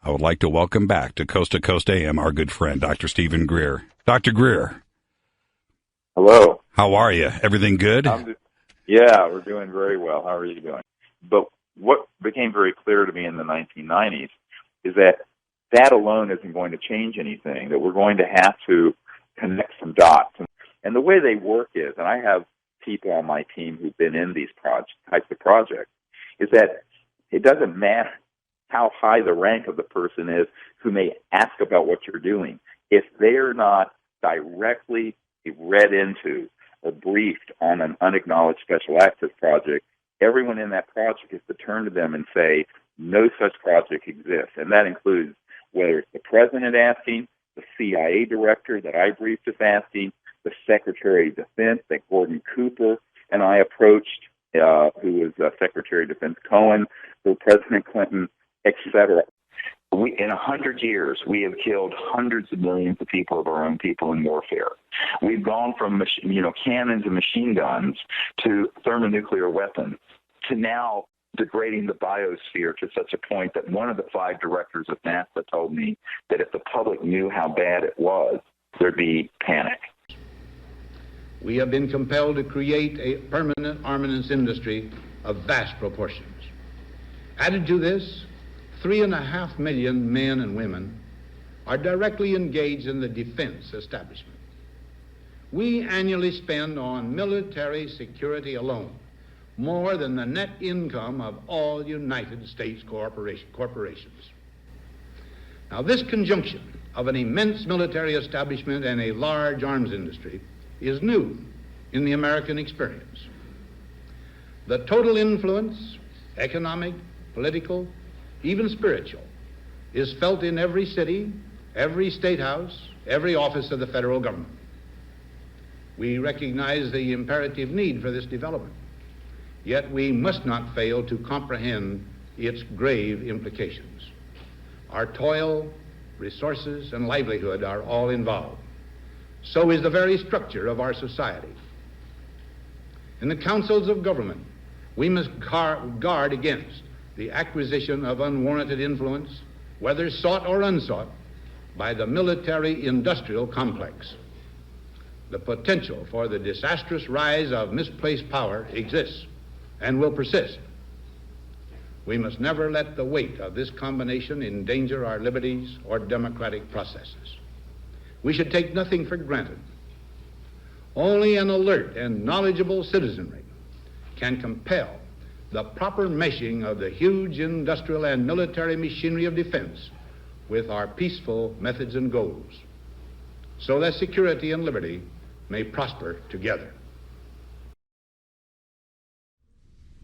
I would like to welcome back to Coast AM our good friend, Dr. Stephen GREER. Dr. GREER. Hello. How are you? Everything good? Yeah, we're doing very well. How are you doing? But what became very clear to me in the 1990s is that alone isn't going to change anything, that we're going to have to connect some dots. And the way they work is, and I have people on my team who've been in these types of projects, is that it doesn't matter how high the rank of the person is who may ask about what you're doing. If they're not directly read into or briefed on an unacknowledged special access project, everyone in that project is to turn to them and say, no such project exists. And that includes whether it's the president asking, the CIA director that I briefed is asking, the Secretary of Defense that Gordon Cooper and I approached, who was Secretary of Defense Cohen, who President Clinton, etc. In 100 years, we have killed hundreds of millions of people, of our own people, in warfare. We've gone from cannons and machine guns to thermonuclear weapons to now degrading the biosphere to such a point that one of the 5 directors of NASA told me that if the public knew how bad it was, there'd be panic. We have been compelled to create a permanent armaments industry of vast proportions. Added to this, 3.5 million men and women are directly engaged in the defense establishment. We annually spend on military security alone more than the net income of all United States corporations. Now, this conjunction of an immense military establishment and a large arms industry is new in the American experience. The total influence, economic, political, even spiritual, is felt in every city, every state house, every office of the federal government. We recognize the imperative need for this development, yet we must not fail to comprehend its grave implications. Our toil, resources, and livelihood are all involved. So is the very structure of our society. In the councils of government, we must guard against the acquisition of unwarranted influence, whether sought or unsought, by the military-industrial complex. The potential for the disastrous rise of misplaced power exists and will persist. We must never let the weight of this combination endanger our liberties or democratic processes. We should take nothing for granted. Only an alert and knowledgeable citizenry can compel the proper meshing of the huge industrial and military machinery of defense with our peaceful methods and goals, so that security and liberty may prosper together.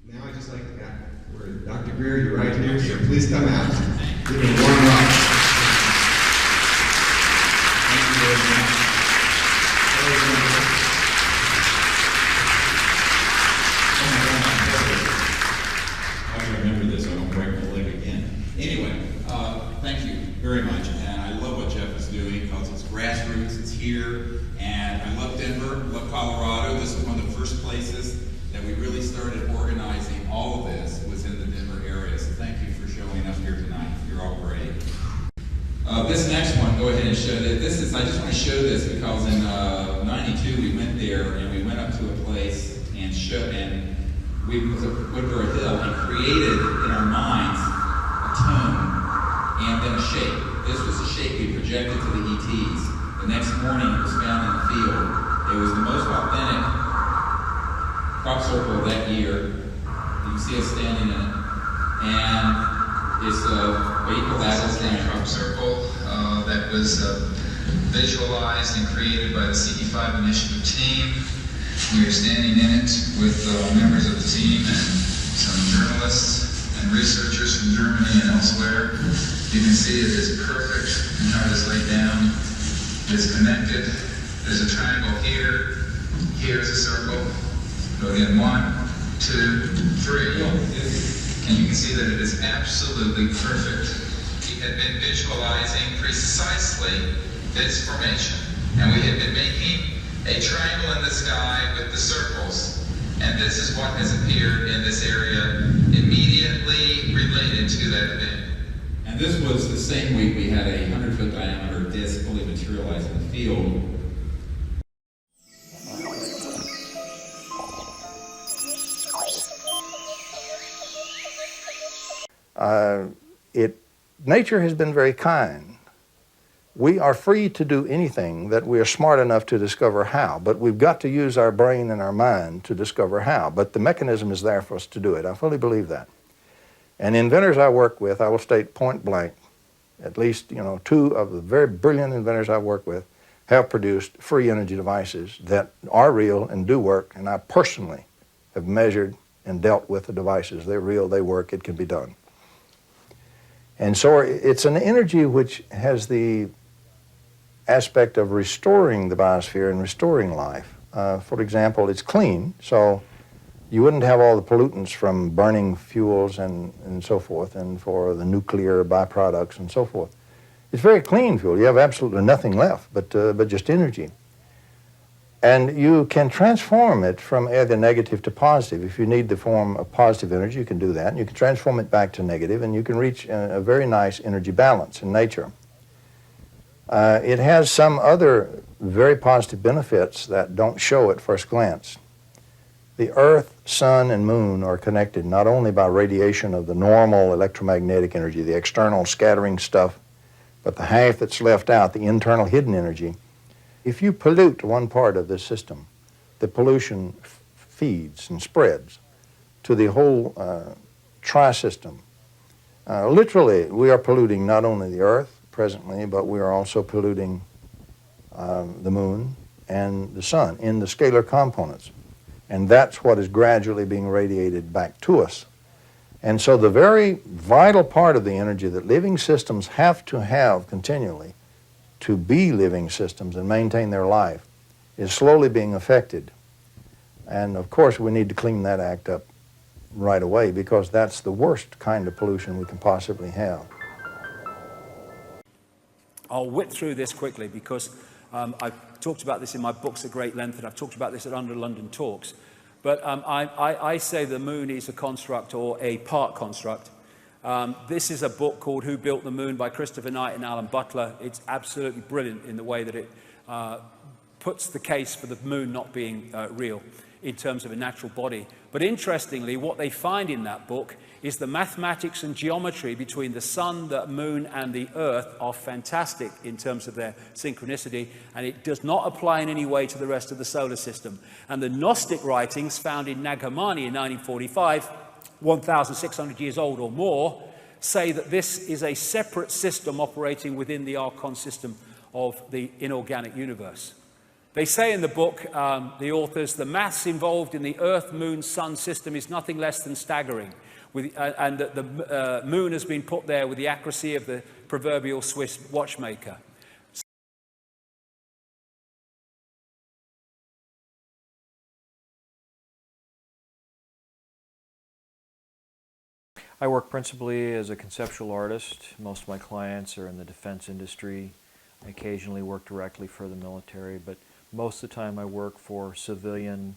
Now I'd just like to back where Dr. GREER, you're right here, so please come out. Give me a warm up. Thank you very much. I can remember this, I won't break my leg again. Anyway, thank you very much, and I love what Jeff is doing because it's grassroots, it's here, and I love Denver, I love Colorado. This is one of the first places that we really started organizing all of this was in the Denver area, so thank you for showing up here tonight. You're all great. This next one, go ahead and show that. I just want to show this because in 92 we went there and we went up to a place and we was at Woodbury Hill and created in our minds a tone and then a shape. This was a shape we projected to the ETs. The next morning it was found in the field. It was the most authentic crop circle of that year. You can see us standing in it. And it's a equilateral crop circle that was visualized and created by the CD5 initiative team. We are standing in it with members of the team and some journalists and researchers from Germany and elsewhere. You can see it is perfect in how it is laid down. It is connected. There's a triangle here. Here's a circle. Go again, 1, 2, 3. And you can see that it is absolutely perfect. We had been visualizing precisely this formation. And we had been making a triangle in the sky with the circles. And this is what has appeared in this area immediately related to that event. And And this was the same week we had a 100-foot diameter disc fully materialized in the field. Nature has been very kind. We are free to do anything that we are smart enough to discover how, but we've got to use our brain and our mind to discover how. But the mechanism is there for us to do it. I fully believe that. And inventors I work with, I will state point blank, at least, two of the very brilliant inventors I work with have produced free energy devices that are real and do work, and I personally have measured and dealt with the devices. They're real, they work, it can be done. And so it's an energy which has the aspect of restoring the biosphere and restoring life. For example, it's clean, so you wouldn't have all the pollutants from burning fuels and so forth, and for the nuclear byproducts and so forth. It's very clean fuel. You have absolutely nothing left but just energy. And you can transform it from either negative to positive. If you need the form of positive energy, you can do that. And you can transform it back to negative, and you can reach a very nice energy balance in nature. It has some other very positive benefits that don't show at first glance. The Earth, Sun, and Moon are connected not only by radiation of the normal electromagnetic energy, the external scattering stuff, but the half that's left out, the internal hidden energy. If you pollute one part of this system, the pollution feeds and spreads to the whole tri-system. Literally, we are polluting not only the Earth presently, but we are also polluting the Moon and the Sun in the scalar components. And that's what is gradually being radiated back to us. And so the very vital part of the energy that living systems have to have continually to be living systems and maintain their life is slowly being affected. And of course we need to clean that act up right away, because that's the worst kind of pollution we can possibly have. I'll whip through this quickly because I've talked about this in my books at great length, and I've talked about this at Under London Talks. But I say the moon is a construct or a part construct. This is a book called Who Built the Moon by Christopher Knight and Alan Butler. It's absolutely brilliant in the way that it puts the case for the moon not being real in terms of a natural body. But interestingly, what they find in that book is the mathematics and geometry between the sun, the moon, and the earth are fantastic in terms of their synchronicity, and it does not apply in any way to the rest of the solar system. And the Gnostic writings found in Nag Hammadi in 1945, 1,600 years old or more, say that this is a separate system operating within the Archon system of the inorganic universe. They say in the book, the authors, the maths involved in the Earth, Moon, Sun system is nothing less than staggering, and that the moon has been put there with the accuracy of the proverbial Swiss watchmaker. I work principally as a conceptual artist. Most of my clients are in the defense industry. I occasionally work directly for the military, but most of the time I work for civilian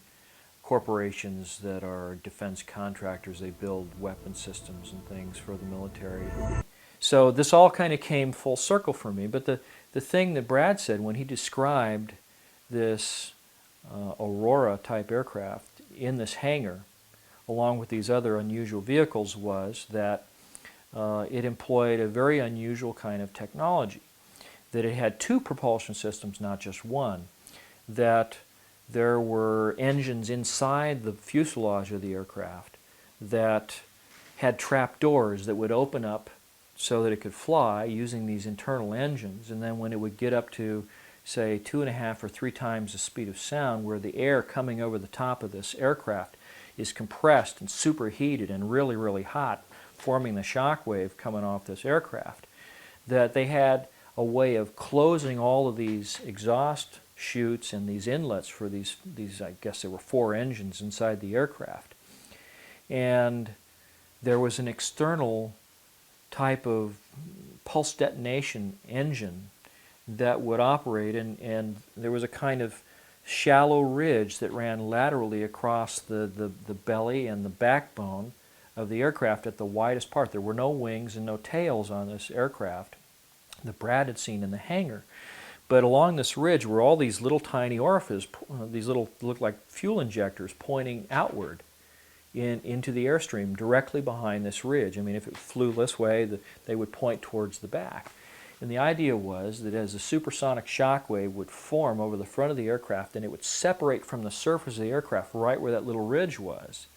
corporations that are defense contractors. They build weapon systems and things for the military. So this all kind of came full circle for me, but the thing that Brad said when he described this Aurora type aircraft in this hangar along with these other unusual vehicles was that it employed a very unusual kind of technology, that it had two propulsion systems, not just one, that there were engines inside the fuselage of the aircraft that had trap doors that would open up so that it could fly using these internal engines, and then when it would get up to, say, 2.5 or 3 times the speed of sound, where the air coming over the top of this aircraft is compressed and superheated and really, really hot, forming the shock wave coming off this aircraft, that they had a way of closing all of these exhaust chutes and these inlets for these I guess there were 4 engines inside the aircraft. And there was an external type of pulse detonation engine that would operate, and there was a kind of shallow ridge that ran laterally across the belly and the backbone of the aircraft at the widest part. There were no wings and no tails on this aircraft that Brad had seen in the hangar. But along this ridge were all these little tiny orifices, these little, looked like fuel injectors pointing outward into the airstream directly behind this ridge. I mean, if it flew this way, they would point towards the back. And the idea was that as a supersonic shock wave would form over the front of the aircraft and it would separate from the surface of the aircraft right where that little ridge was,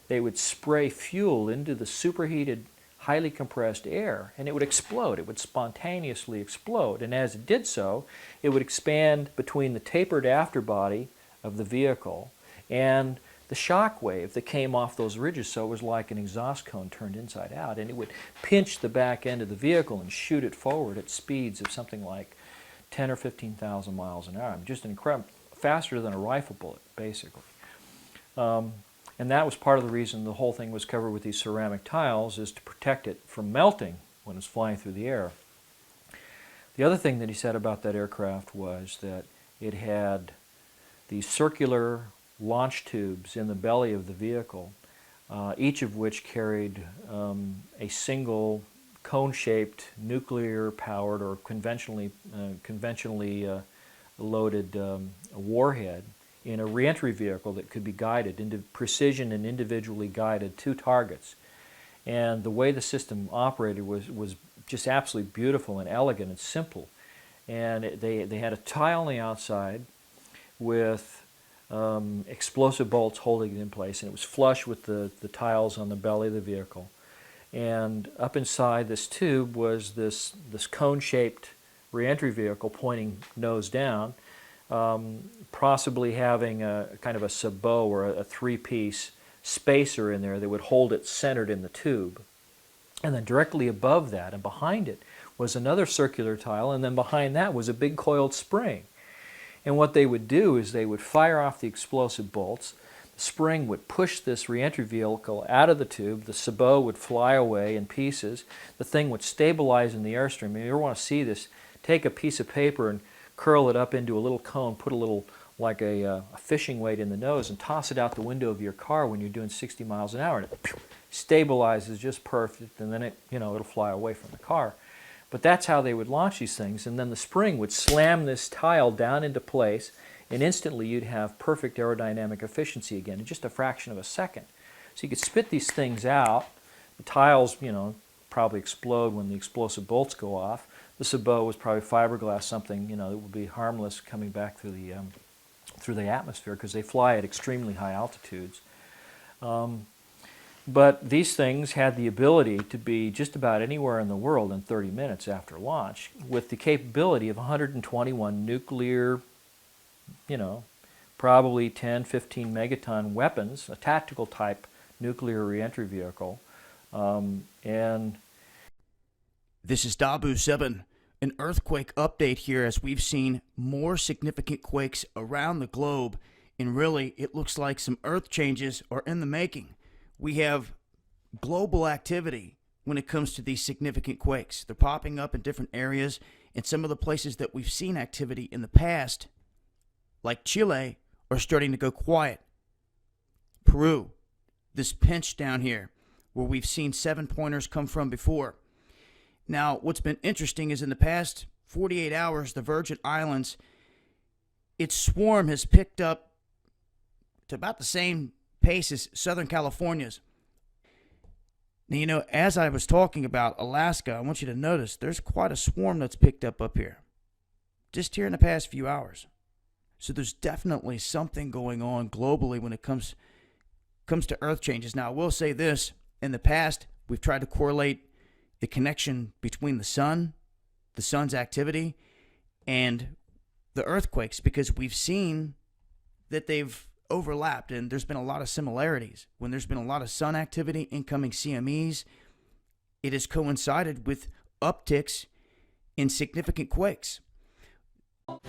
they would spray fuel into the superheated, highly compressed air, and it would explode. It would spontaneously explode. And as it did so, it would expand between the tapered afterbody of the vehicle and the shock wave that came off those ridges, so it was like an exhaust cone turned inside out, and it would pinch the back end of the vehicle and shoot it forward at speeds of something like 10 or 15,000 miles an hour. Just incredible, faster than a rifle bullet, basically. And that was part of the reason the whole thing was covered with these ceramic tiles, is to protect it from melting when it's flying through the air. The other thing that he said about that aircraft was that it had these circular launch tubes in the belly of the vehicle, each of which carried a single cone-shaped nuclear-powered or conventionally loaded warhead in a reentry vehicle that could be guided into precision and individually guided to targets. And the way the system operated was just absolutely beautiful and elegant and simple. And they had a tile on the outside with explosive bolts holding it in place, and it was flush with the tiles on the belly of the vehicle. And up inside this tube was this cone-shaped reentry vehicle pointing nose down, possibly having a kind of a sabot or a three-piece spacer in there that would hold it centered in the tube. And then directly above that and behind it was another circular tile, and then behind that was a big coiled spring. And what they would do is they would fire off the explosive bolts. The spring would push this reentry vehicle out of the tube. The sabot would fly away in pieces. The thing would stabilize in the airstream. If you ever want to see this, take a piece of paper and curl it up into a little cone, put a little, like a fishing weight in the nose, and toss it out the window of your car when you're doing 60 miles an hour. And it stabilizes just perfect, and then it'll fly away from the car. But that's how they would launch these things, and then the spring would slam this tile down into place, and instantly you'd have perfect aerodynamic efficiency again in just a fraction of a second. So you could spit these things out. The tiles, probably explode when the explosive bolts go off. The sabot was probably fiberglass, something that would be harmless coming back through the atmosphere, because they fly at extremely high altitudes. But these things had the ability to be just about anywhere in the world in 30 minutes after launch, with the capability of 121 nuclear, probably 10, 15 megaton weapons, a tactical type nuclear reentry vehicle. And this is Dabu7, an earthquake update here, as we've seen more significant quakes around the globe, and really it looks like some earth changes are in the making. We have global activity when it comes to these significant quakes. They're popping up in different areas, and some of the places that we've seen activity in the past, like Chile, are starting to go quiet. Peru, this pinch down here, where we've seen 7-pointers come from before. Now, what's been interesting is in the past 48 hours, the Virgin Islands, its swarm has picked up to about the same pace as Southern California's. Now, as I was talking about Alaska, I want you to notice there's quite a swarm that's picked up here, just here in the past few hours. So there's definitely something going on globally when it comes to earth changes. Now, I will say this, in the past, we've tried to correlate the connection between the sun's activity, and the earthquakes, because we've seen that they've overlapped, and there's been a lot of similarities. When there's been a lot of sun activity, incoming CMEs, it has coincided with upticks in significant quakes.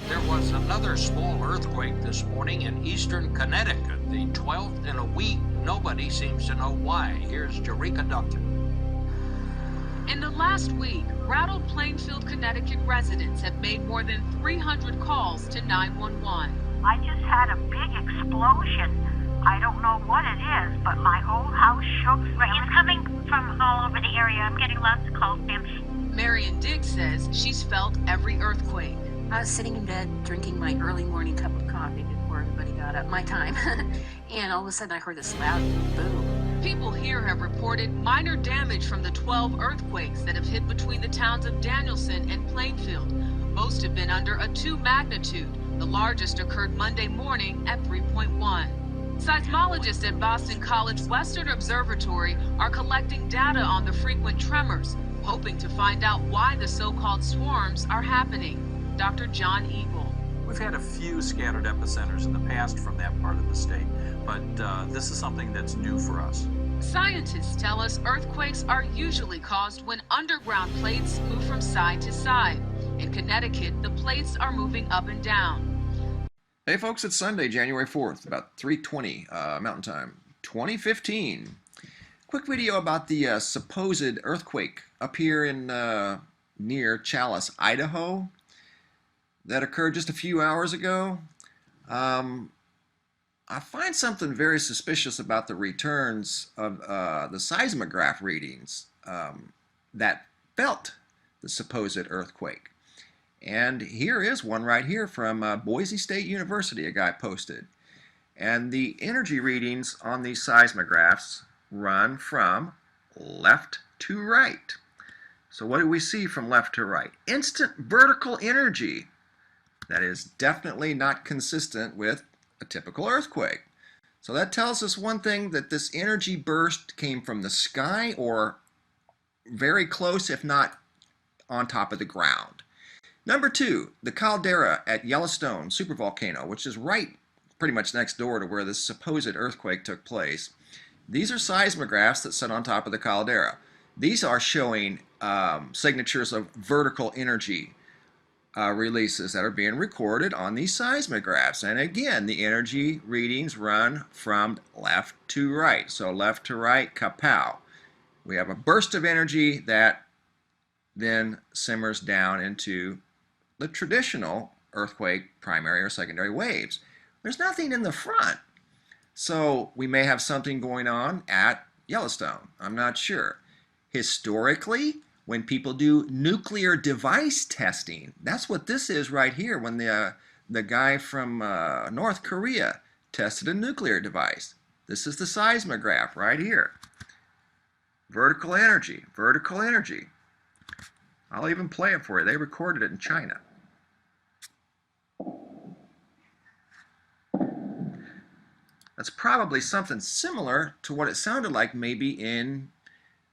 There was another small earthquake this morning in eastern Connecticut, the 12th in a week. Nobody seems to know why. Here's Jerika Duncan. In the last week, rattled Plainfield, Connecticut residents have made more than 300 calls to 911. I just had a big explosion. I don't know what it is, but my whole house shook. Right, it's coming from all over the area. I'm getting lots of calls, ma'am. Marion Diggs says she's felt every earthquake. I was sitting in bed drinking my early morning cup of coffee before everybody got up, my time, and all of a sudden I heard this loud boom. People here have reported minor damage from the 12 earthquakes that have hit between the towns of Danielson and Plainfield. Most have been under a 2 magnitude. The largest occurred Monday morning at 3.1. Seismologists at Boston College Western Observatory are collecting data on the frequent tremors, hoping to find out why the so-called swarms are happening. Dr. John Eagle. We've had a few scattered epicenters in the past from that part of the state, but this is something that's new for us. Scientists tell us earthquakes are usually caused when underground plates move from side to side. In Connecticut, the plates are moving up and down. Hey folks, it's Sunday, January 4th, about 3:20 Mountain Time, 2015. Quick video about the supposed earthquake up here in near Challis, Idaho, that occurred just a few hours ago. I find something very suspicious about the returns of the seismograph readings that felt the supposed earthquake. And here is one right here from Boise State University, a guy posted. And the energy readings on these seismographs run from left to right. So what do we see from left to right? Instant vertical energy. That is definitely not consistent with a typical earthquake. So that tells us one thing, that this energy burst came from the sky or very close, if not on top of the ground. Number 2, the caldera at Yellowstone supervolcano, which is right pretty much next door to where this supposed earthquake took place. These are seismographs that sit on top of the caldera. These are showing signatures of vertical energy releases that are being recorded on these seismographs. And again, the energy readings run from left to right. So left to right, kapow. We have a burst of energy that then simmers down into the traditional earthquake primary or secondary waves. There's nothing in the front. So we may have something going on at Yellowstone. I'm not sure. Historically, when people do nuclear device testing, that's what this is right here, when the guy from North Korea tested a nuclear device. This is the seismograph right here. Vertical energy, vertical energy. I'll even play it for you. They recorded it in China. That's probably something similar to what it sounded like maybe in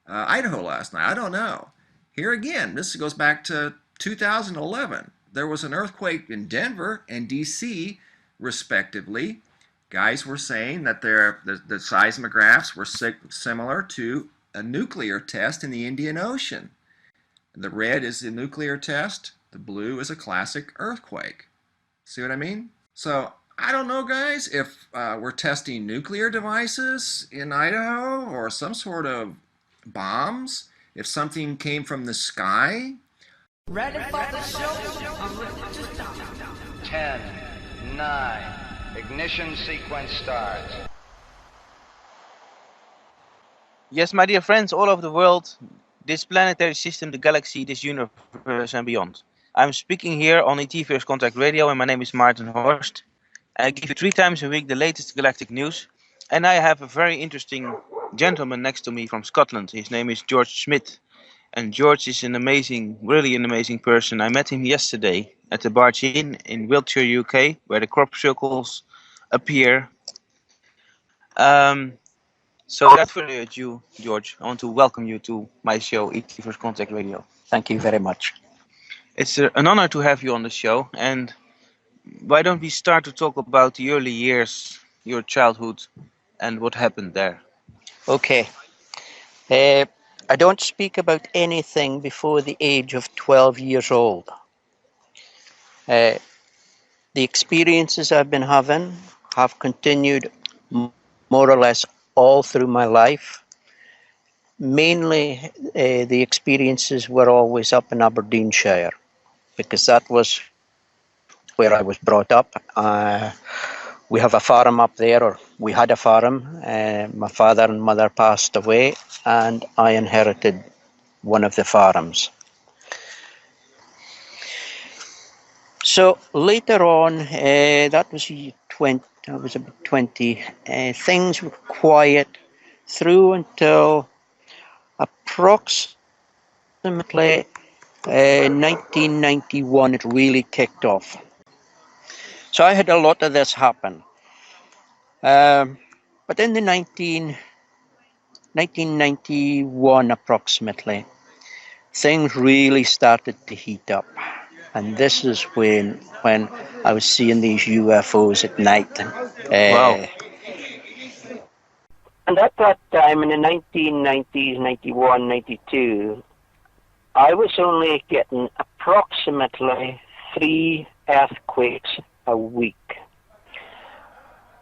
Idaho last night. I don't know. Here again, this goes back to 2011. There was an earthquake in Denver and DC, respectively. Guys were saying that the seismographs were similar to a nuclear test in the Indian Ocean. The red is the nuclear test. The blue is a classic earthquake. See what I mean? So I don't know, guys, if we're testing nuclear devices in Idaho or some sort of bombs, if something came from the sky. Ready for the show? I'm ready to start. 10, 9, ignition sequence starts. Yes, my dear friends all over the world, this planetary system, the galaxy, this universe and beyond. I'm speaking here on ET First Contact Radio, and my name is Martin Horst. I give you 3 times a week the latest galactic news, and I have a very interesting gentleman next to me from Scotland. His name is George Smith, and George is an amazing, really an amazing person. I met him yesterday at the Barge Inn in Wiltshire, UK, where the crop circles appear. So without further ado, George, I want to welcome you to my show, ET First Contact Radio. Thank you very much. It's an honor to have you on the show, and why don't we start to talk about the early years, your childhood, and what happened there? Okay. I don't speak about anything before the age of 12 years old. The experiences I've been having have continued more or less all through my life. Mainly, the experiences were always up in Aberdeenshire, because that was where I was brought up. We have a farm up there, or we had a farm. My father and mother passed away, and I inherited one of the farms. So later on, that was I was about 20. Things were quiet through until approximately 1991. It really kicked off. So I had a lot of this happen. But in the 1991 approximately, things really started to heat up. And this is when I was seeing these UFOs at night. Wow. And at that time, in the 1990s, 91, 92, I was only getting approximately 3 earthquakes a week.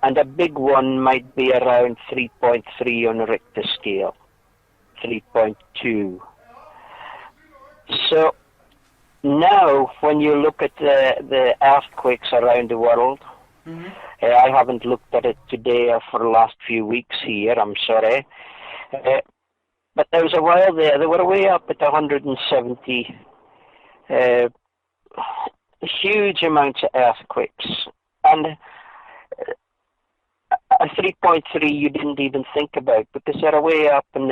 And a big one might be around 3.3 on a Richter scale, 3.2. So now, when you look at the earthquakes around the world, I haven't looked at it today or for the last few weeks here, I'm sorry. But there was a while there, they were way up at 170, huge amounts of earthquakes. And a 3.3 you didn't even think about, because they're way up in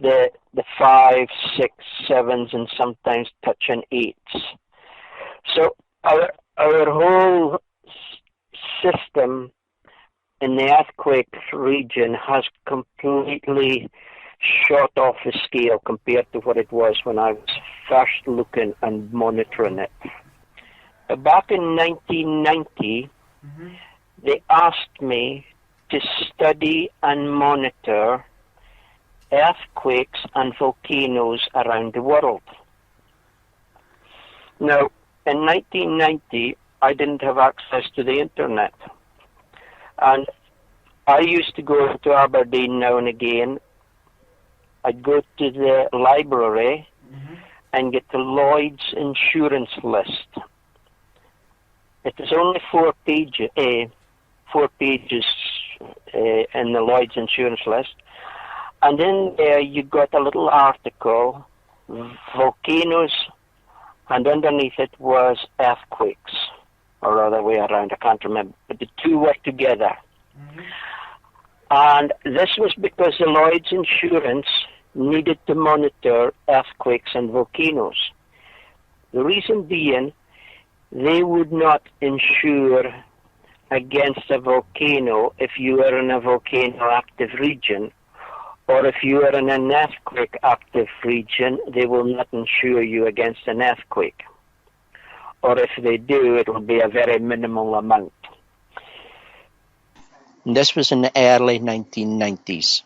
the 5, 6, 7s, and sometimes touching 8s. So our whole system in the earthquake region has completely shot off the scale compared to what it was when I was first looking and monitoring it. Back in 1990, they asked me to study and monitor earthquakes and volcanoes around the world. Now, in 1990, I didn't have access to the internet. And I used to go to Aberdeen now and again. I'd go to the library and get the Lloyd's insurance list. It was only 4 pages in the Lloyd's insurance list. And in there you got a little article, volcanoes, and underneath it was earthquakes, or other way around, I can't remember. But the two were together. And this was because the Lloyd's insurance needed to monitor earthquakes and volcanoes. The reason being, they would not insure against a volcano if you were in a volcano active region, or if you are in an earthquake active region, they will not insure you against an earthquake. Or if they do, it will be a very minimal amount. And this was in the early 1990s.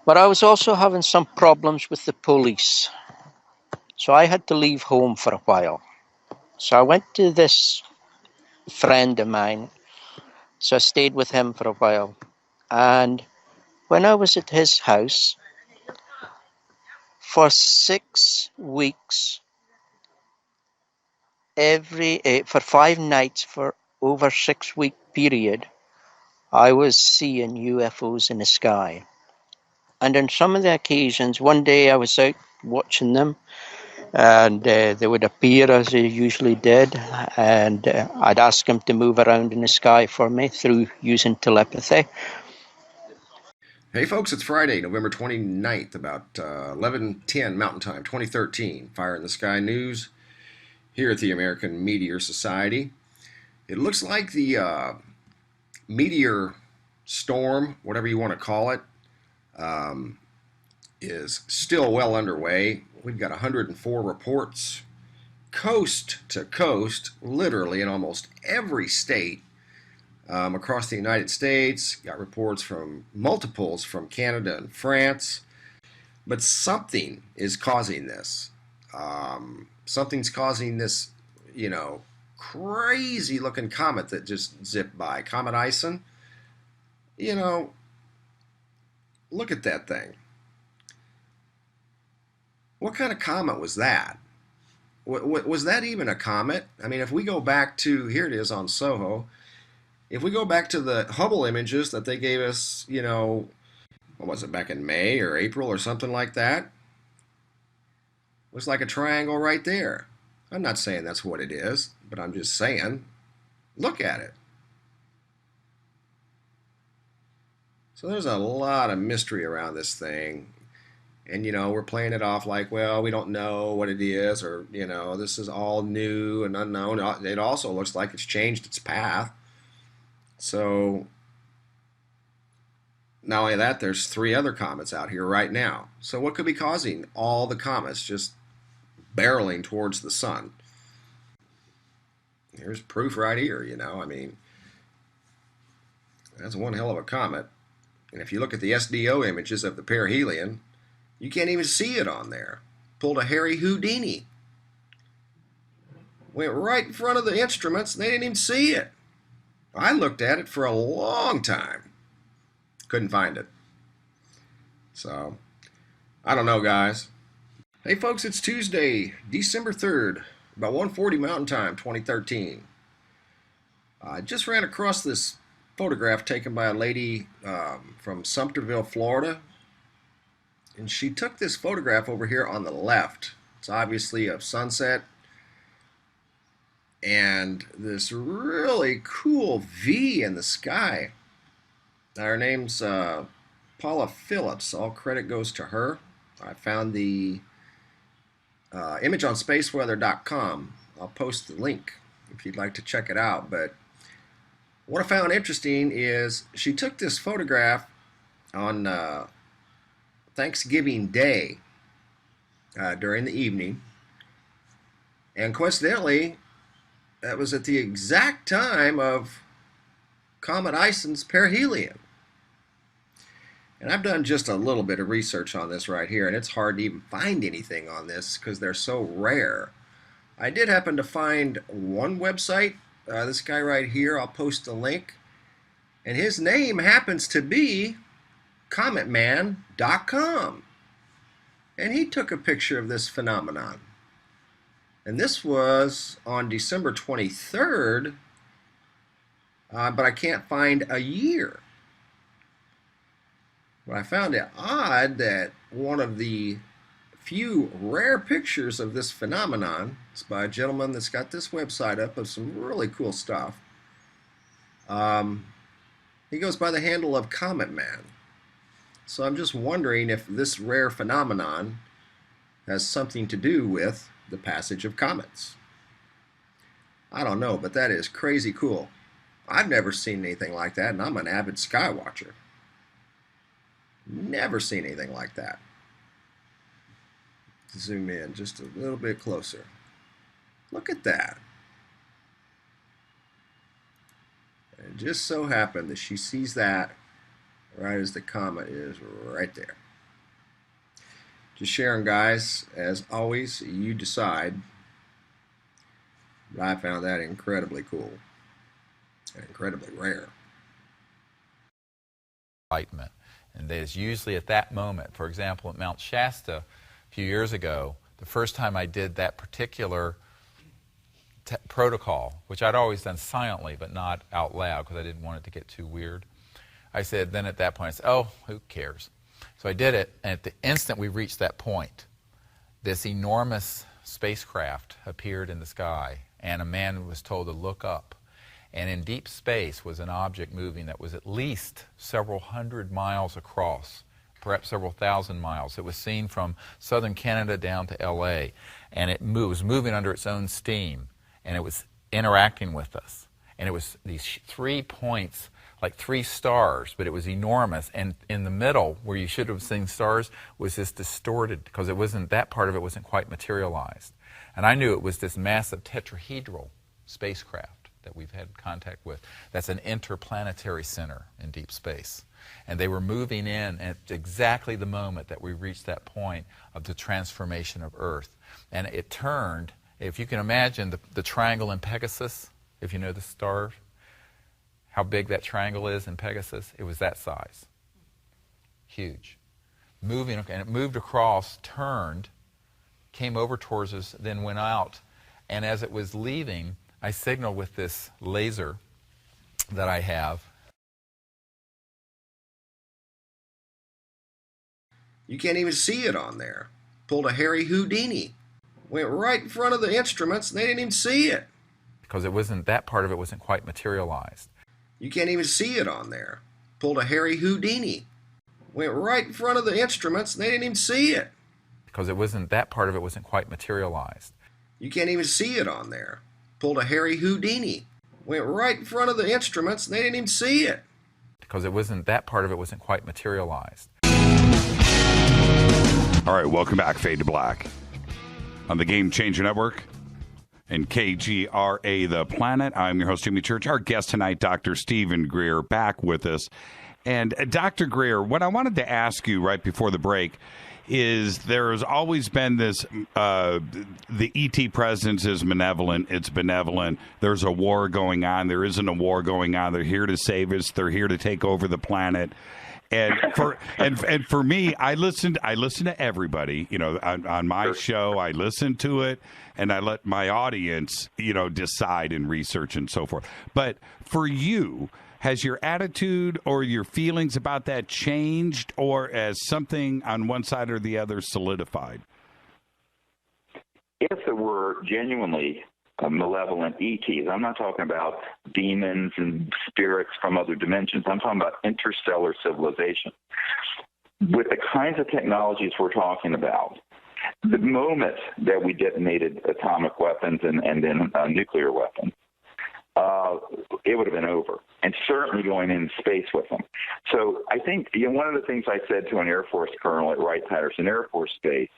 But I was also having some problems with the police. So I had to leave home for a while. So I went to this friend of mine. So I stayed with him for a while. And when I was at his house, for 6 weeks, for 5 nights, for over 6-week period, I was seeing UFOs in the sky. And on some of the occasions, one day I was out watching them, and they would appear as they usually did, and I'd ask them to move around in the sky for me through using telepathy. Hey folks, it's Friday, November 29th, about 11:10 Mountain Time, 2013. Fire in the Sky News here at the American Meteor Society. It looks like the meteor storm, whatever you want to call it, is still well underway. We've got 104 reports, coast to coast, literally in almost every state across the United States. Got reports from multiples from Canada and France. But something is causing this. Something's causing this, crazy looking comet that just zipped by. Comet Ison. Look at that thing. What kind of comet was that? Was that even a comet? I mean, if we go back to, here it is on Soho, if we go back to the Hubble images that they gave us, you know, what was it, back in May or April or something like that? Looks like a triangle right there. I'm not saying that's what it is, but I'm just saying, look at it. So there's a lot of mystery around this thing. And, you know, we're playing it off like, well, we don't know what it is, or, you know, this is all new and unknown. It also looks like it's changed its path. So, not only that, there's 3 other comets out here right now. So what could be causing all the comets just barreling towards the sun? Here's proof right here, you know. I mean, that's one hell of a comet. And if you look at the SDO images of the perihelion, you can't even see it on there. Pulled a Harry Houdini. Went right in front of the instruments and they didn't even see it. I looked at it for a long time. Couldn't find it. So, I don't know, guys. Hey folks, it's Tuesday, December 3rd, about 1:40 Mountain Time, 2013. I just ran across this photograph taken by a lady from Sumterville, Florida. And she took this photograph over here on the left. It's obviously of sunset. And this really cool V in the sky. Her name's Paula Phillips. All credit goes to her. I found the image on spaceweather.com. I'll post the link if you'd like to check it out. But what I found interesting is she took this photograph on Thanksgiving Day during the evening. And coincidentally, that was at the exact time of Comet Ison's perihelion. And I've done just a little bit of research on this right here, and it's hard to even find anything on this because they're so rare. I did happen to find one website, this guy right here, I'll post the link, and his name happens to be cometman.com. And he took a picture of this phenomenon. And this was on December 23rd, but I can't find a year. But I found it odd that one of the few rare pictures of this phenomenon is by a gentleman that's got this website up of some really cool stuff. He goes by the handle of Comet Man. So I'm just wondering if this rare phenomenon has something to do with the passage of comets. I don't know, but that is crazy cool. I've never seen anything like that, and I'm an avid sky watcher. Never seen anything like that. Zoom in just a little bit closer. Look at that. And it just so happened that she sees that right as the comet is right there. Just sharing, guys. As always, you decide. But I found that incredibly cool and incredibly rare. Enlightenment. And there's usually at that moment, for example, at Mount Shasta a few years ago, the first time I did that particular protocol, which I'd always done silently but not out loud because I didn't want it to get too weird, I said, then at that point, I said, oh, who cares? So I did it, and at the instant we reached that point, this enormous spacecraft appeared in the sky, and a man was told to look up. And in deep space was an object moving that was at least several hundred miles across, perhaps several thousand miles. It was seen from southern Canada down to LA, and it was moving under its own steam, and it was interacting with us. And it was these 3 points, like 3 stars, but it was enormous. And in the middle, where you should have seen stars, was this distorted, because it wasn't, that part of it wasn't quite materialized. And I knew it was this massive tetrahedral spacecraft that we've had contact with. That's an interplanetary center in deep space. And they were moving in at exactly the moment that we reached that point of the transformation of Earth. And it turned, if you can imagine the triangle in Pegasus, if you know the star, how big that triangle is in Pegasus, it was that size. Huge. Moving, and it moved across, turned, came over towards us, then went out. And as it was leaving, I signaled with this laser that I have. You can't even see it on there. Pulled a Harry Houdini. Went right in front of the instruments and they didn't even see it. Because it wasn't, that part of it wasn't quite materialized. You can't even see it on there. Pulled a Harry Houdini. Went right in front of the instruments and they didn't even see it. Because it wasn't, that part of it wasn't quite materialized. You can't even see it on there. Pulled a Harry Houdini. Went right in front of the instruments and they didn't even see it. Because it wasn't, that part of it wasn't quite materialized. All right, welcome back, Fade to Black, on the Game Changer Network and KGRA The Planet. I'm your host, Jimmy Church. Our guest tonight, Dr. Stephen GREER, back with us. And Dr. GREER, what I wanted to ask you right before the break is there has always been this, the ET presence is malevolent, it's benevolent, there's a war going on, there isn't a war going on, they're here to save us, they're here to take over the planet. And for me, I listen to everybody, on my show. I listen to it, and I let my audience, decide and research and so forth. But for you, has your attitude or your feelings about that changed, or as something on one side or the other solidified? If it were genuinely malevolent ETs, I'm not talking about demons and spirits from other dimensions. I'm talking about interstellar civilization. With the kinds of technologies we're talking about, the moment that we detonated atomic weapons and then nuclear weapons, it would have been over, and certainly going into space with them. So I think one of the things I said to an Air Force colonel at Wright-Patterson Air Force Base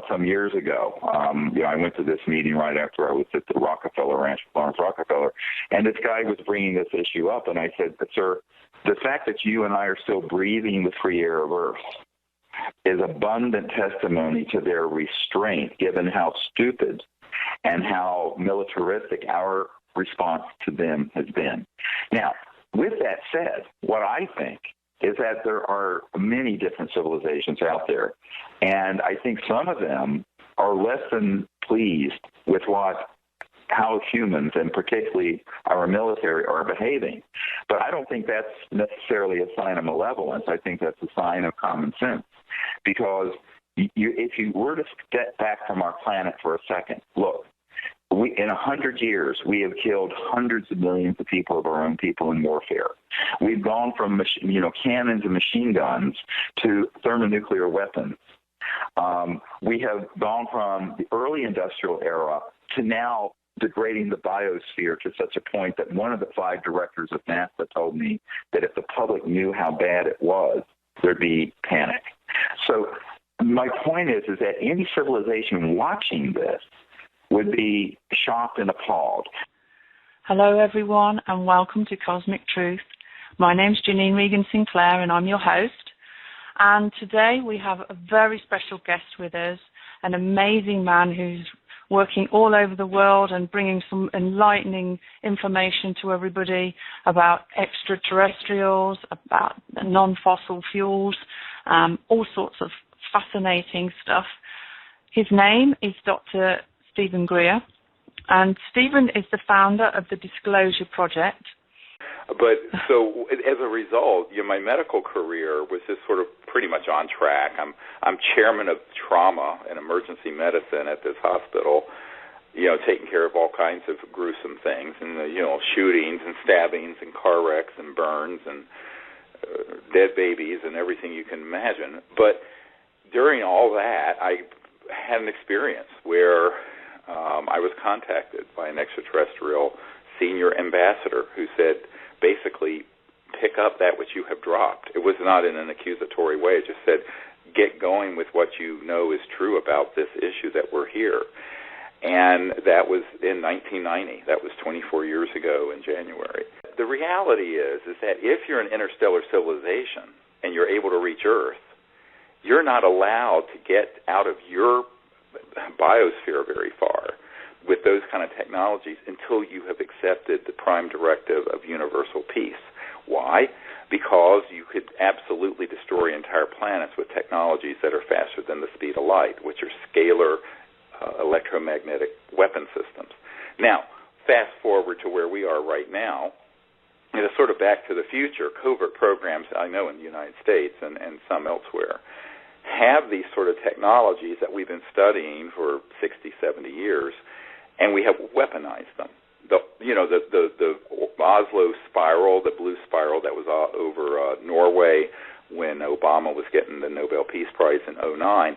some years ago, I went to this meeting right after I was at the Rockefeller Ranch, Lawrence Rockefeller, and this guy was bringing this issue up, and I said, sir, the fact that you and I are still breathing the free air of Earth is abundant testimony to their restraint, given how stupid and how militaristic our response to them has been. Now, with that said, what I think is that there are many different civilizations out there, and I think some of them are less than pleased with how humans, and particularly our military, are behaving. But I don't think that's necessarily a sign of malevolence. I think that's a sign of common sense, because if you were to step back from our planet for a second, look, in 100 years, we have killed hundreds of millions of people, of our own people, in warfare. We've gone from cannons and machine guns to thermonuclear weapons. We have gone from the early industrial era to now degrading the biosphere to such a point that one of the 5 directors of NASA told me that if the public knew how bad it was, there'd be panic. So my point is that any civilization watching this would be shocked and appalled. Hello, everyone, and welcome to Cosmic Truth. My name's Janine Regan Sinclair, and I'm your host. And today we have a very special guest with us, an amazing man who's working all over the world and bringing some enlightening information to everybody about extraterrestrials, about non-fossil fuels, all sorts of fascinating stuff. His name is Dr. Stephen GREER, and Stephen is the founder of the Disclosure Project. But so as a result, my medical career was just sort of pretty much on track. I'm chairman of trauma and emergency medicine at this hospital, taking care of all kinds of gruesome things, and shootings and stabbings and car wrecks and burns and dead babies and everything you can imagine. But during all that, I had an experience where I was contacted by an extraterrestrial senior ambassador who said, basically, pick up that which you have dropped. It was not in an accusatory way. It just said, get going with what you know is true about this issue that we're here. And that was in 1990. That was 24 years ago in January. The reality is that if you're an interstellar civilization and you're able to reach Earth, you're not allowed to get out of your biosphere very far with those kind of technologies until you have accepted the prime directive of universal peace, Why? Because you could absolutely destroy entire planets with technologies that are faster than the speed of light, which are scalar electromagnetic weapon systems. Now, fast forward to where we are right now, and it's sort of back to the future. Covert programs, I know in the United States and some elsewhere, have these sort of technologies that we've been studying for 60, 70 years, and we have weaponized them. The Oslo spiral, the blue spiral that was over Norway when Obama was getting the Nobel Peace Prize in 2009,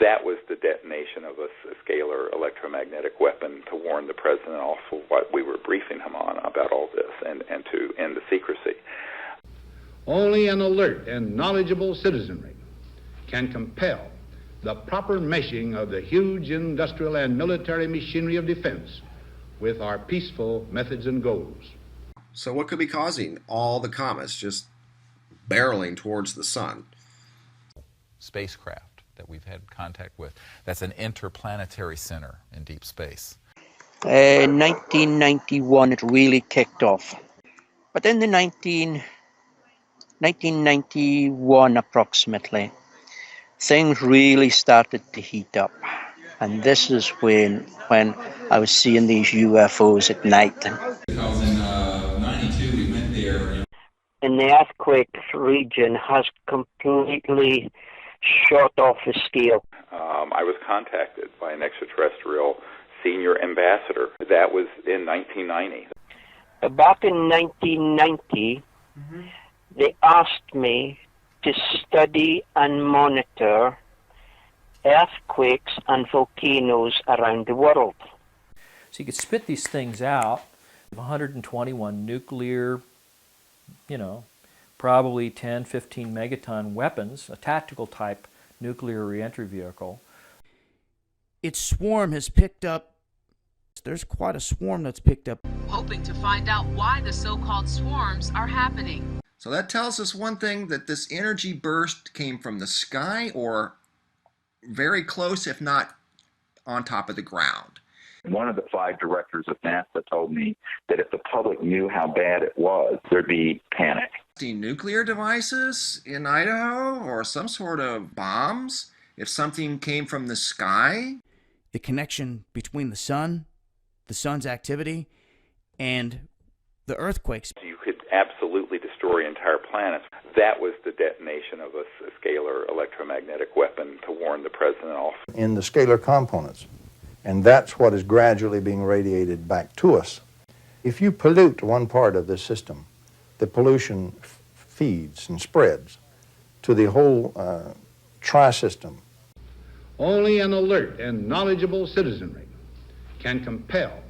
that was the detonation of a scalar electromagnetic weapon to warn the president off of what we were briefing him on about all this and to end the secrecy. Only an alert and knowledgeable citizenry can compel the proper meshing of the huge industrial and military machinery of defense with our peaceful methods and goals. So what could be causing all the comets just barreling towards the sun? Spacecraft that we've had contact with. That's an interplanetary center in deep space. 1991 it really kicked off. But in the 1991 approximately, things really started to heat up. And this is when I was seeing these UFOs at night. Because in 92 we went there. And the earthquake region has completely shot off the scale. I was contacted by an extraterrestrial senior ambassador. That was in 1990. Back in 1990, they asked me to study and monitor earthquakes and volcanoes around the world. So you could spit these things out, 121 nuclear, probably 10, 15 megaton weapons, a tactical type nuclear reentry vehicle. Its swarm has picked up, there's quite a swarm that's picked up. Hoping to find out why the so-called swarms are happening. So that tells us one thing, that this energy burst came from the sky or very close, if not on top of the ground. One of the 5 directors of NASA told me that if the public knew how bad it was, there'd be panic. Nuclear devices in Idaho or some sort of bombs if something came from the sky? The connection between the sun's activity, and the earthquakes. You could absolutely destroy entire planets. That was the detonation of a scalar electromagnetic weapon to warn the president off. In the scalar components. And that's what is gradually being radiated back to us. If you pollute one part of this system, the pollution feeds and spreads to the whole tri-system. Only an alert and knowledgeable citizenry can compel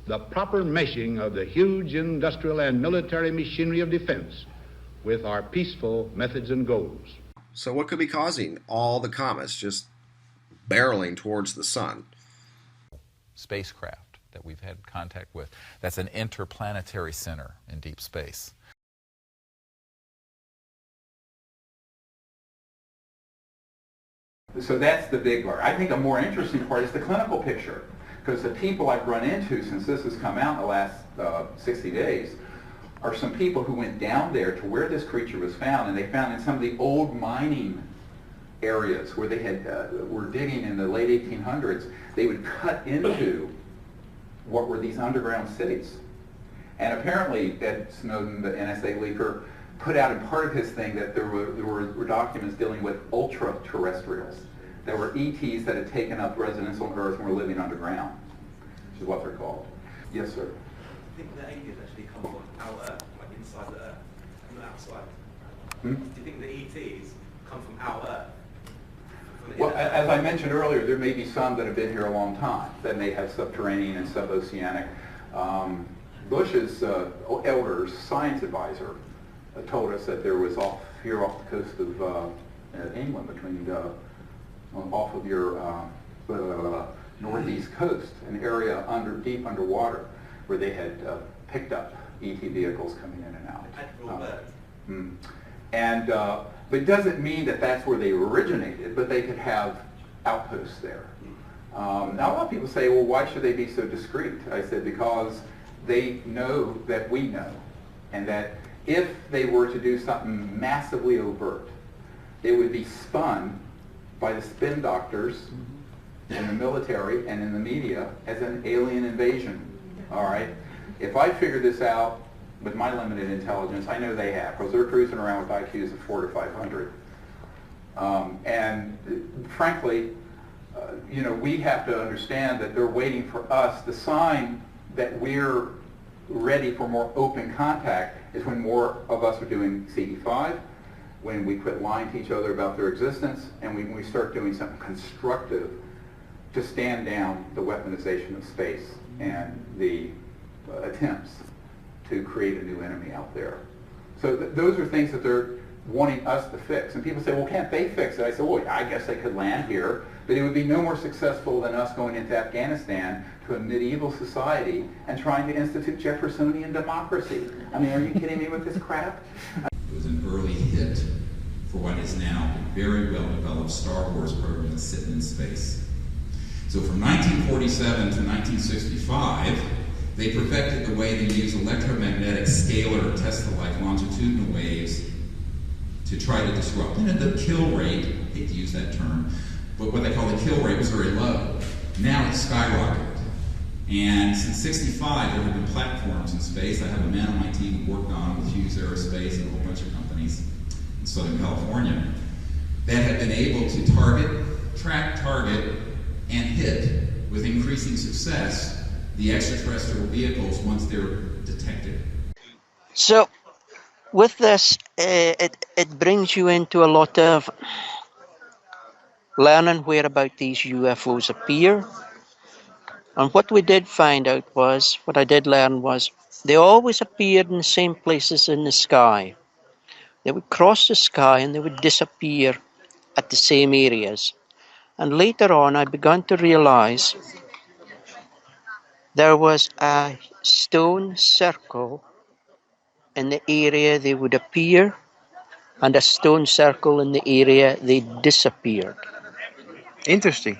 the proper meshing of the huge industrial and military machinery of defense with our peaceful methods and goals. So what could be causing all the comets just barreling towards the sun? Spacecraft that we've had contact with. That's an interplanetary center in deep space. So that's the big part. I think a more interesting part is the clinical picture, because the people I've run into since this has come out in the last 60 days are some people who went down there to where this creature was found, and they found in some of the old mining areas where they had were digging in the late 1800s, they would cut into what were these underground cities. And apparently Ed Snowden, the NSA leaker, put out in part of his thing that there were documents dealing with ultra-terrestrials. There were ETs that had taken up residence on Earth and were living underground, which is what they're called. Yes, sir? I think the aliens actually come from out Earth, like inside the Earth, not outside. Hmm? Do you think the ETs come from out Earth? Well, as I mentioned earlier, there may be some that have been here a long time that may have subterranean and suboceanic. Bush's elder science advisor told us that there was off the coast of England, between off of your northeast coast, an area deep underwater, where they had picked up ET vehicles coming in and out. But it doesn't mean that that's where they originated, but they could have outposts there. Now a lot of people say, well, why should they be so discreet? I said, because they know that we know, and that if they were to do something massively overt, they would be spun by the spin doctors in the military and in the media as an alien invasion. All right? If I figured this out with my limited intelligence, I know they have, because they're cruising around with IQs of 400 to 500. And frankly, you know, we have to understand that they're waiting for us. The sign that we're ready for more open contact is when more of us are doing CE5, when we quit lying to each other about their existence, and when we start doing something constructive to stand down the weaponization of space and the attempts to create a new enemy out there. So those are things that they're wanting us to fix. And people say, well, can't they fix it? I say, well, I guess they could land here, but it would be no more successful than us going into Afghanistan to a medieval society and trying to institute Jeffersonian democracy. I mean, are you kidding me with this crap? It was an early hit for what is now a very well-developed Star Wars program that's sitting in space. So from 1947 to 1965, they perfected the way to use electromagnetic scalar or Tesla-like longitudinal waves to try to disrupt. And the kill rate, I hate to use that term, but what they call the kill rate was very low. Now it's skyrocketed. And since 65, there have been platforms in space. I have a man on my team who worked on with Hughes Aerospace and a whole bunch of companies in Southern California that have been able to track, target, and hit with increasing success the extraterrestrial vehicles once they're detected. So, with this, it brings you into a lot of learning where about these UFOs appear. And what we did find out was, what I did learn was, they always appeared in the same places in the sky. They would cross the sky and they would disappear at the same areas. And later on, I began to realize there was a stone circle in the area they would appear and a stone circle in the area they disappeared. Interesting.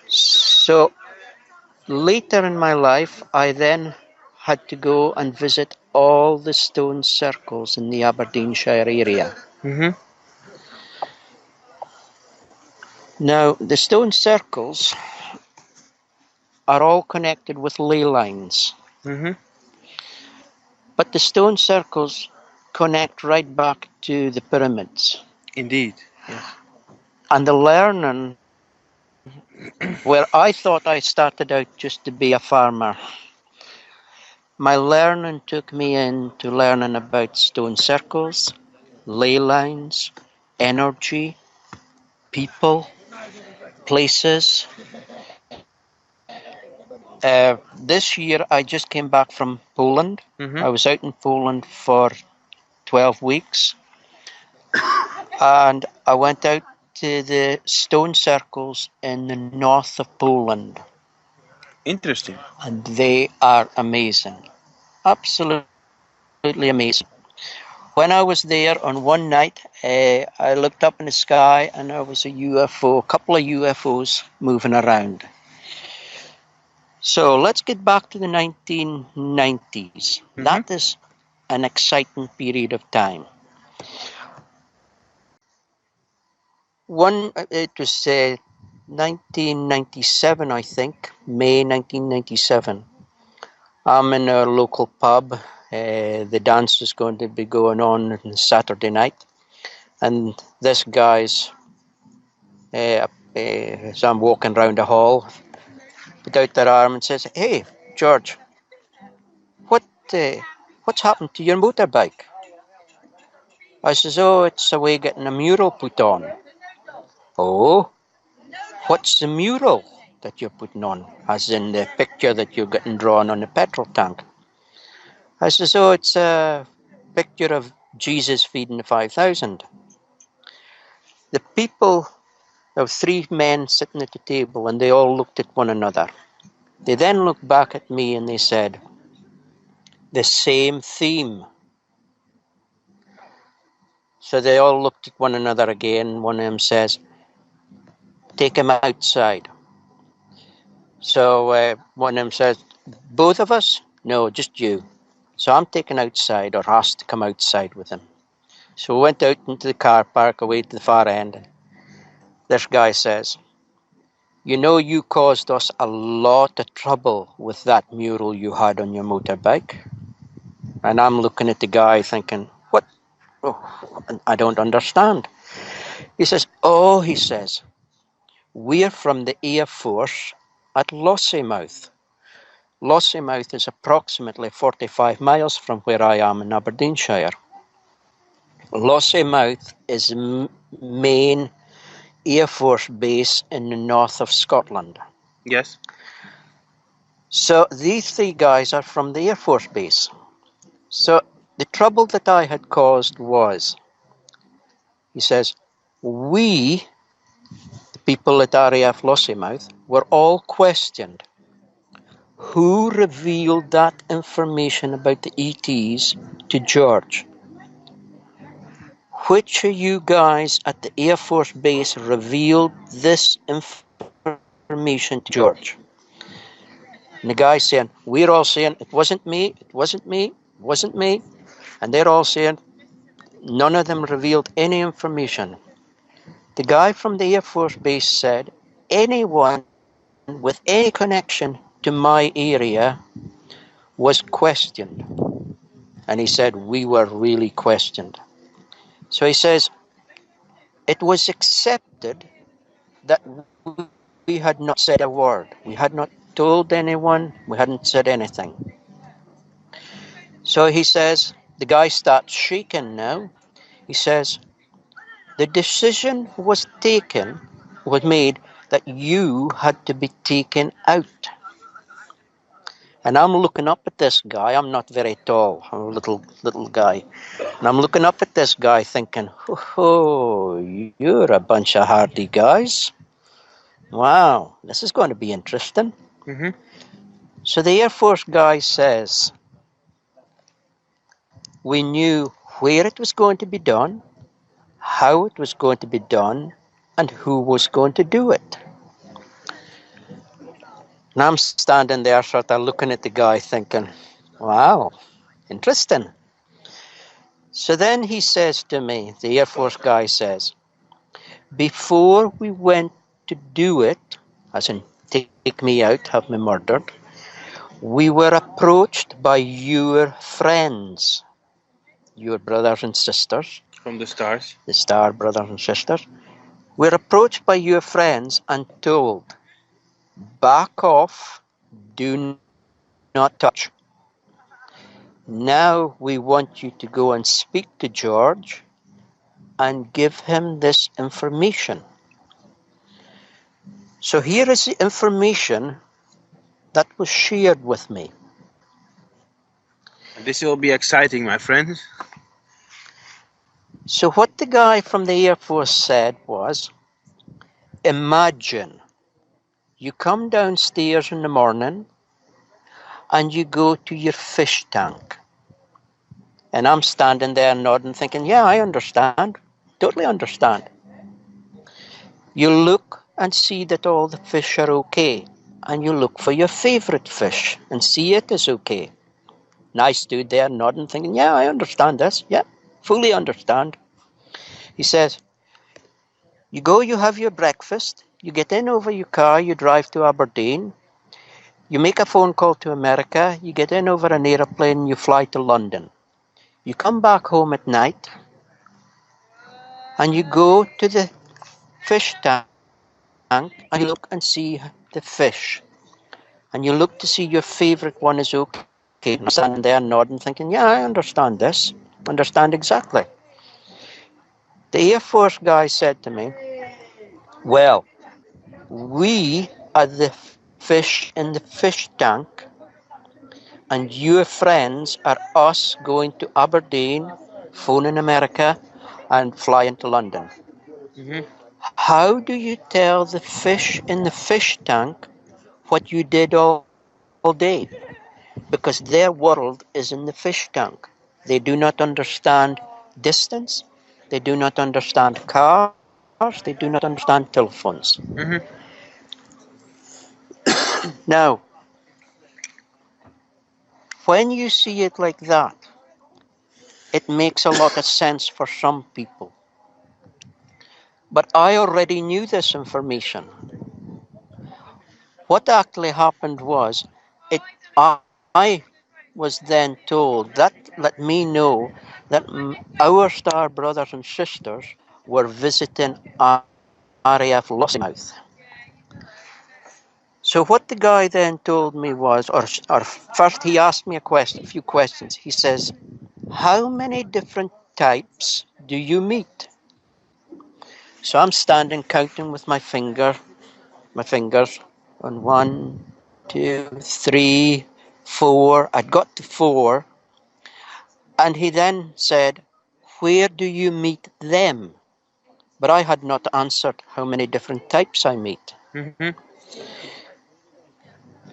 So later in my life, I then had to go and visit all the stone circles in the Aberdeenshire area. Mm-hmm. Now, the stone circles are all connected with ley lines. Mm-hmm. But the stone circles connect right back to the pyramids. Indeed, yes. And the learning, where I thought I started out just to be a farmer, my learning took me into learning about stone circles, ley lines, energy, people, places. This year I just came back from Poland. Mm-hmm. I was out in Poland for 12 weeks. And I went out to the stone circles in the north of Poland. Interesting. And they are amazing. Absolutely amazing. When I was there on one night, I looked up in the sky and there was a UFO, a couple of UFOs moving around. So let's get back to the 1990s. Mm-hmm. That is an exciting period of time. It was 1997, I think, May 1997. I'm in a local pub. The dance is going to be going on Saturday night. And this guy's, as I'm walking around the hall, put out their arm and says, "Hey, George, what's happened to your motorbike?" I says, "Oh, it's away getting a mural put on." "Oh, what's the mural that you're putting on?" As in the picture that you're getting drawn on the petrol tank. I says, "Oh, it's a picture of Jesus feeding the 5,000. The people, there were 3 men sitting at the table and they all looked at one another. They then looked back at me and they said, "The same theme." So they all looked at one another again. One of them says, "Take him outside." So one of them says, "Both of us?" "No, just you." So I'm taken outside, or asked to come outside with him. So we went out into the car park away to the far end. This guy says, "You know, you caused us a lot of trouble with that mural you had on your motorbike." And I'm looking at the guy thinking, what? Oh, I don't understand. He says, "Oh," he says, "we're from the Air Force at Lossiemouth. Lossiemouth is approximately 45 miles from where I am in Aberdeenshire. Lossiemouth is the main Air Force base in the north of Scotland." Yes. So these three guys are from the Air Force base. So the trouble that I had caused was, he says, we, the people at RAF Lossiemouth, were all questioned. Who revealed that information about the ETs to George? Which of you guys at the Air Force base revealed this information to George? And the guy's saying, we're all saying, it wasn't me, it wasn't me, it wasn't me. And they're all saying, none of them revealed any information. The guy from the Air Force base said, anyone with any connection to my area was questioned. And he said, we were really questioned. So he says, it was accepted that we had not said a word. We had not told anyone. We hadn't said anything. So he says, the guy starts shaking now. He says, the decision was made that you had to be taken out. And I'm looking up at this guy. I'm not very tall. I'm a little guy. And I'm looking up at this guy thinking, oh, you're a bunch of hardy guys. Wow, this is going to be interesting. Mm-hmm. So the Air Force guy says, we knew where it was going to be done, how it was going to be done, and who was going to do it. And I'm standing there sort of looking at the guy thinking, wow, interesting. So then he says to me, the Air Force guy says, before we went to do it, as in take me out, have me murdered, we were approached by your friends, your brothers and sisters. From the stars. The star brothers and sisters. We're approached by your friends and told, back off, do not touch. Now we want you to go and speak to George and give him this information. So here is the information that was shared with me. This will be exciting, my friends. So what the guy from the Air Force said was, imagine you come downstairs in the morning and you go to your fish tank. And I'm standing there nodding, thinking, yeah, I understand. Totally understand. You look and see that all the fish are okay. And you look for your favorite fish and see it is okay. And I stood there nodding, thinking, yeah, I understand this. Yeah, fully understand. He says, you go, you have your breakfast, you get in over your car, you drive to Aberdeen, you make a phone call to America, you get in over an aeroplane, you fly to London. You come back home at night, and you go to the fish tank, and you look and see the fish. And you look to see your favorite one is okay. I'm standing there nodding, thinking, yeah, I understand this. Understand exactly. The Air Force guy said to me, well, we are the fish in the fish tank, and your friends are us going to Aberdeen, phoning America, and flying to London. Mm-hmm. How do you tell the fish in the fish tank what you did all day? Because their world is in the fish tank. They do not understand distance. They do not understand cars. They do not understand telephones. Mm-hmm. Now, When you see it like that, it makes a lot of sense for some people. But I already knew this information. What actually happened was, I was then told, that let me know that our star brothers and sisters were visiting RAF Lossiemouth. So what the guy then told me was, or first he asked me a few questions. He says, how many different types do you meet? So I'm standing counting with my fingers on 1, 2, 3, 4. I'd got to 4. And he then said, where do you meet them? But I had not answered how many different types I meet. Mm-hmm.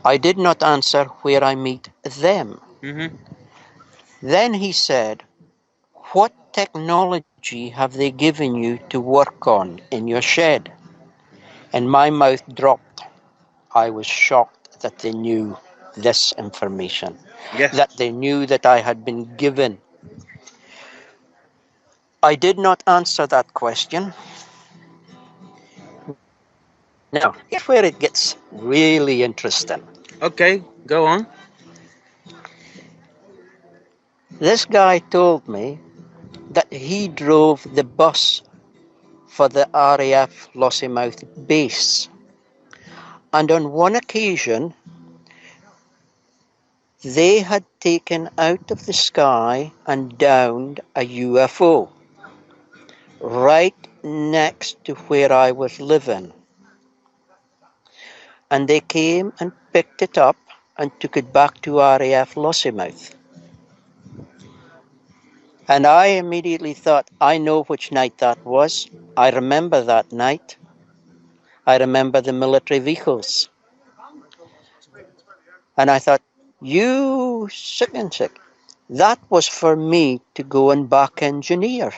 I did not answer where I meet them. Mm-hmm. Then he said, what technology have they given you to work on in your shed? And my mouth dropped. I was shocked that they knew this information. Yes. That they knew that I had been given. I did not answer that question. Now, here's where it gets really interesting. Okay, go on. This guy told me that he drove the bus for the RAF Lossiemouth base. And on one occasion, they had taken out of the sky and downed a UFO right next to where I was living. And they came and picked it up and took it back to RAF Lossiemouth. And I immediately thought, I know which night that was. I remember that night. I remember the military vehicles. And I thought, you sick and sick. That was for me to go and back engineer.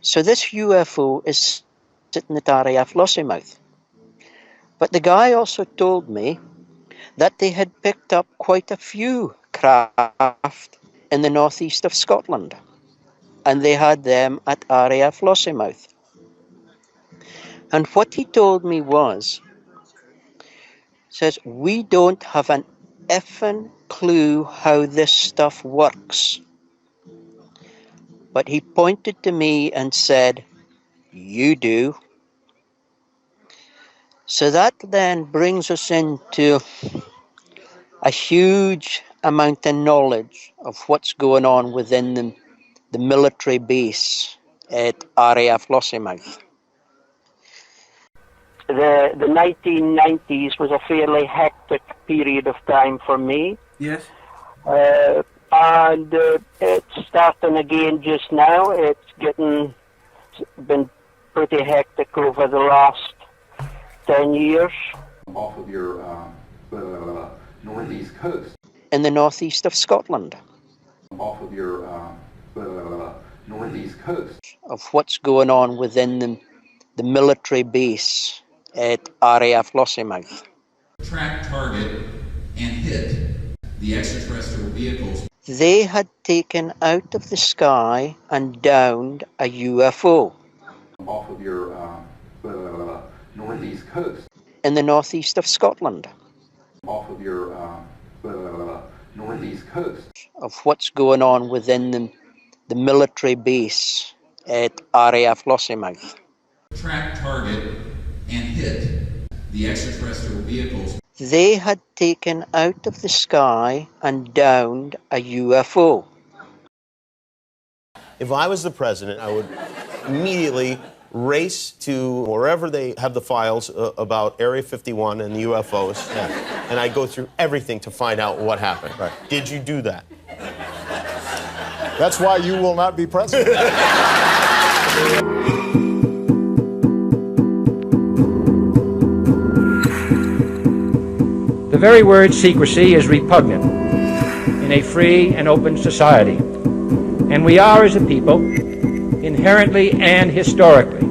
So this UFO is sitting at RAF Lossiemouth. But the guy also told me that they had picked up quite a few craft in the northeast of Scotland. And they had them at RAF Lossiemouth. And what he told me was, says, we don't have an effing clue how this stuff works. But he pointed to me and said, you do. So that then brings us into a huge amount of knowledge of what's going on within the military base at RAF Lossiemouth. The 1990s was a fairly hectic period of time for me. Yes. And it's starting again just now. It's been pretty hectic over the last 10 years. Off of your northeast coast. In the northeast of Scotland. Off of your northeast coast. Of what's going on within the military base at RAF Lossiemouth. Track, target, and hit the extraterrestrial vehicles. They had taken out of the sky and downed a UFO. Off of your northeast coast. In the northeast of Scotland. Off of your northeast coast. Of what's going on within the military base at RAF Lossiemouth. Track, target, and hit the extraterrestrial vehicles. They had taken out of the sky and downed a UFO. If I was the president, I would immediately race to wherever they have the files about Area 51 and the UFOs, and I'd go through everything to find out what happened. Right. Did you do that? That's why you will not be president. The very word secrecy is repugnant in a free and open society. And we are, as a people, inherently and historically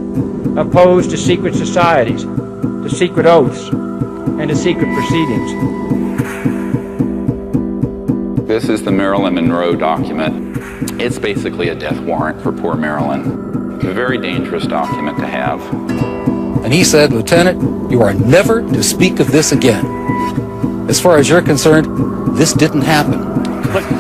opposed to secret societies, to secret oaths, and to secret proceedings. This is the Marilyn Monroe document. It's basically a death warrant for poor Marilyn. It's a very dangerous document to have. And he said, Lieutenant, you are never to speak of this again. As far as you're concerned, this didn't happen.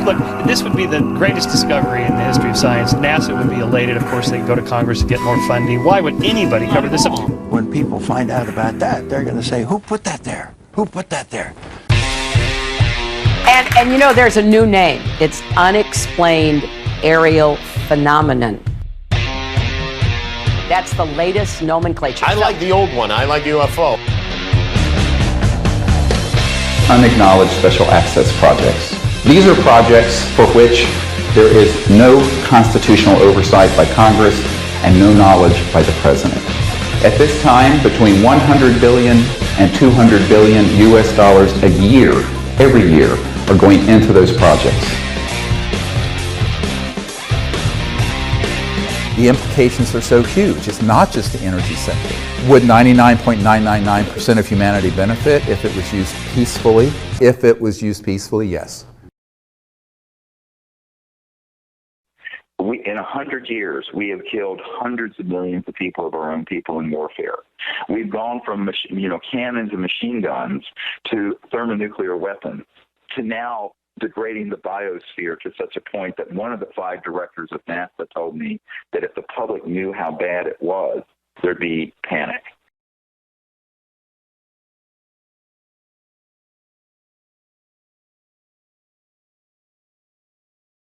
Look, this would be the greatest discovery in the history of science. NASA would be elated. Of course, they can go to Congress to get more funding. Why would anybody cover this up? When people find out about that, they're going to say, who put that there? Who put that there? And you know, there's a new name. It's unexplained aerial phenomenon. That's the latest nomenclature. I like the old one. I like UFO. Unacknowledged special access projects. These are projects for which there is no constitutional oversight by Congress and no knowledge by the President. At this time, between 100 billion and 200 billion US dollars a year, every year, are going into those projects. The implications are so huge. It's not just the energy sector. Would 99.999% of humanity benefit if it was used peacefully? If it was used peacefully, yes. In 100 years, we have killed hundreds of millions of people, of our own people, in warfare. We've gone from cannons and machine guns to thermonuclear weapons to now degrading the biosphere to such a point that one of the 5 directors of NASA told me that if the public knew how bad it was, there'd be panic.